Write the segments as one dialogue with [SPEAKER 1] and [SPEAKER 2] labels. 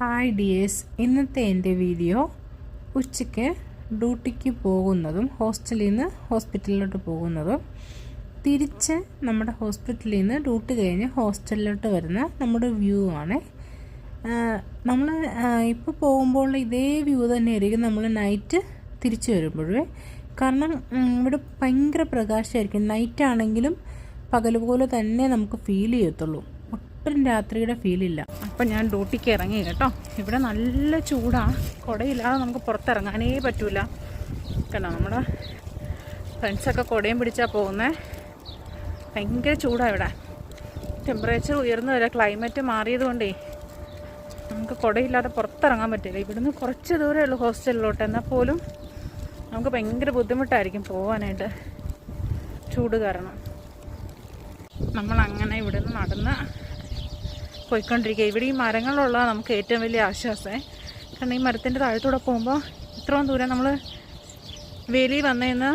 [SPEAKER 1] Hi dears, ഇന്നത്തെ എൻ്റെ video ഉച്ചയ്ക്ക് ഡ്യൂട്ടിക്ക് പോകുന്നതും ഹോസ്പിറ്റലിലോട്ട് പോകുന്നതും തിരിച്ച് നമ്മുടെ ഹോസ്പിറ്റലിൽ നിന്ന് ഡ്യൂട്ടി കഴിഞ്ഞ് ഹോസ്റ്റലിലോട്ട് വരുന്ന നമ്മുടെ വ്യൂ ആണ്. നമ്മൾ ഇപ്പോൾ പോകുമ്പോൾ ഇതേ വ്യൂ തന്നെയായിരിക്കും നമ്മൾ നൈറ്റ് തിരിച്ചു വരുമ്പോഴേ. കാരണം ഇവിടെ ഭയങ്കര പ്രകാശമായിരിക്കും. നൈറ്റ് ആണെങ്കിലും പകൽ പോലെ തന്നെ നമുക്ക് ഫീൽ ചെയ്യത്തുള്ളൂ. ഒട്ടും രാത്രിയുടെ ഫീലില്ല. അപ്പം ഞാൻ ഡ്യൂട്ടിക്ക് ഇറങ്ങി കേട്ടോ. ഇവിടെ നല്ല ചൂടാണ്. കുടയില്ലാതെ നമുക്ക് പുറത്തിറങ്ങാനേ പറ്റൂല. കണ്ടോ, നമ്മുടെ ഫ്രണ്ട്സൊക്കെ കുടയും പിടിച്ചാൽ പോകുന്നത്. ഭയങ്കര ചൂടാണ് ഇവിടെ. ടെമ്പറേച്ചർ ഉയർന്നു വരാം. ക്ലൈമറ്റ് മാറിയതുകൊണ്ടേ നമുക്ക് കുടയില്ലാതെ പുറത്തിറങ്ങാൻ പറ്റില്ല. ഇവിടുന്ന് കുറച്ച് ദൂരമേ ഉള്ളൂ ഹോസ്റ്റലിലോട്ട്. എന്നാൽ പോലും നമുക്ക് ഭയങ്കര ബുദ്ധിമുട്ടായിരിക്കും പോകാനായിട്ട്, ചൂട് കാരണം. നമ്മളങ്ങനെ ഇവിടുന്ന് നടന്ന് പോയിക്കൊണ്ടിരിക്കുക. ഇവിടെ ഈ മരങ്ങളുള്ള നമുക്ക് ഏറ്റവും വലിയ ആശ്വാസമേ. കാരണം ഈ മരത്തിൻ്റെ താഴത്തൂടെ പോകുമ്പോൾ ഇത്രയും ദൂരം നമ്മൾ വേലി വന്നതിന്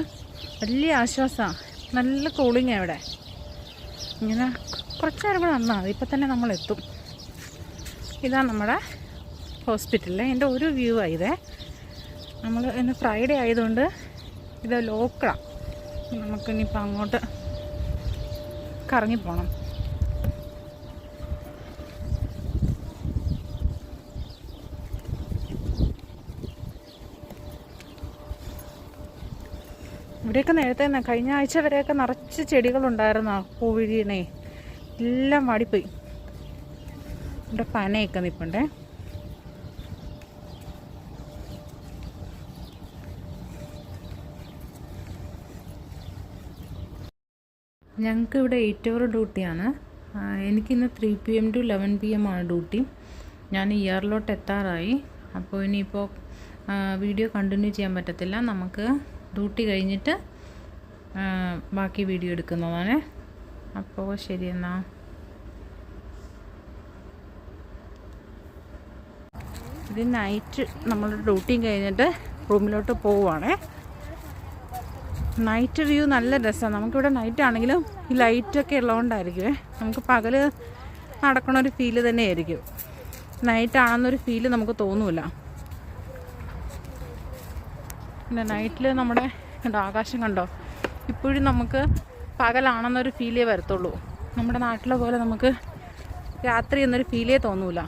[SPEAKER 1] വലിയ ആശ്വാസമാണ്. നല്ല കൂളിങ്ങാണ് ഇവിടെ. ഇങ്ങനെ കുറച്ച് നേരം കൂടെ വന്നാൽ മതി, ഇപ്പം തന്നെ നമ്മളെത്തും. ഇതാണ് നമ്മുടെ ഹോസ്പിറ്റലിലെ എൻ്റെ ഒരു വ്യൂ ആയതേ. നമ്മൾ ഇന്ന് ഫ്രൈഡേ ആയതുകൊണ്ട് ഇത് ലോക്കലാണ്. നമുക്കിനിയിപ്പോൾ അങ്ങോട്ട് കറങ്ങിപ്പോണം. ഇവിടെയൊക്കെ നേരത്തെ കഴിഞ്ഞ ആഴ്ച വരെയൊക്കെ നിറച്ച് ചെടികളുണ്ടായിരുന്നു. പൂവിഴീണേ എല്ലാം വാടിപ്പോയി. ഇവിടെ പനയൊക്കെ നിൽപ്പുണ്ടേ. ഞങ്ങൾക്ക് ഇവിടെ 8 hour ഡ്യൂട്ടിയാണ്. എനിക്കിന്ന് 3 PM to 11 PM ആണ് ഡ്യൂട്ടി. ഞാൻ ഇയറിലോട്ട് എത്താറായി. അപ്പോൾ ഇനിയിപ്പോൾ വീഡിയോ കണ്ടിന്യൂ ചെയ്യാൻ പറ്റത്തില്ല. നമുക്ക് ഡ്യൂട്ടി കഴിഞ്ഞിട്ട് ബാക്കി വീഡിയോ എടുക്കുന്നതാണ്. അപ്പോൾ ശരി എന്നാൽ. ഇത് നൈറ്റ് നമ്മൾ ഡ്യൂട്ടിയും കഴിഞ്ഞിട്ട് റൂമിലോട്ട് പോവുകയാണേ. നൈറ്റ് വ്യൂ നല്ല രസമാണ്. നമുക്കിവിടെ നൈറ്റ് ആണെങ്കിലും ഈ ലൈറ്റൊക്കെ ഉള്ളതുകൊണ്ടായിരിക്കും നമുക്ക് പകൽ നടക്കണൊരു ഫീല് തന്നെയായിരിക്കും. നൈറ്റ് ആണെന്നൊരു ഫീല് നമുക്ക് തോന്നില്ല. പിന്നെ നൈറ്റിൽ നമ്മുടെ ആകാശം കണ്ടോ, ഇപ്പോഴും നമുക്ക് പകലാണെന്നൊരു ഫീലേ വരത്തുള്ളൂ. നമ്മുടെ നാട്ടിലെ പോലെ നമുക്ക് രാത്രി എന്നൊരു ഫീലേ തോന്നൂല.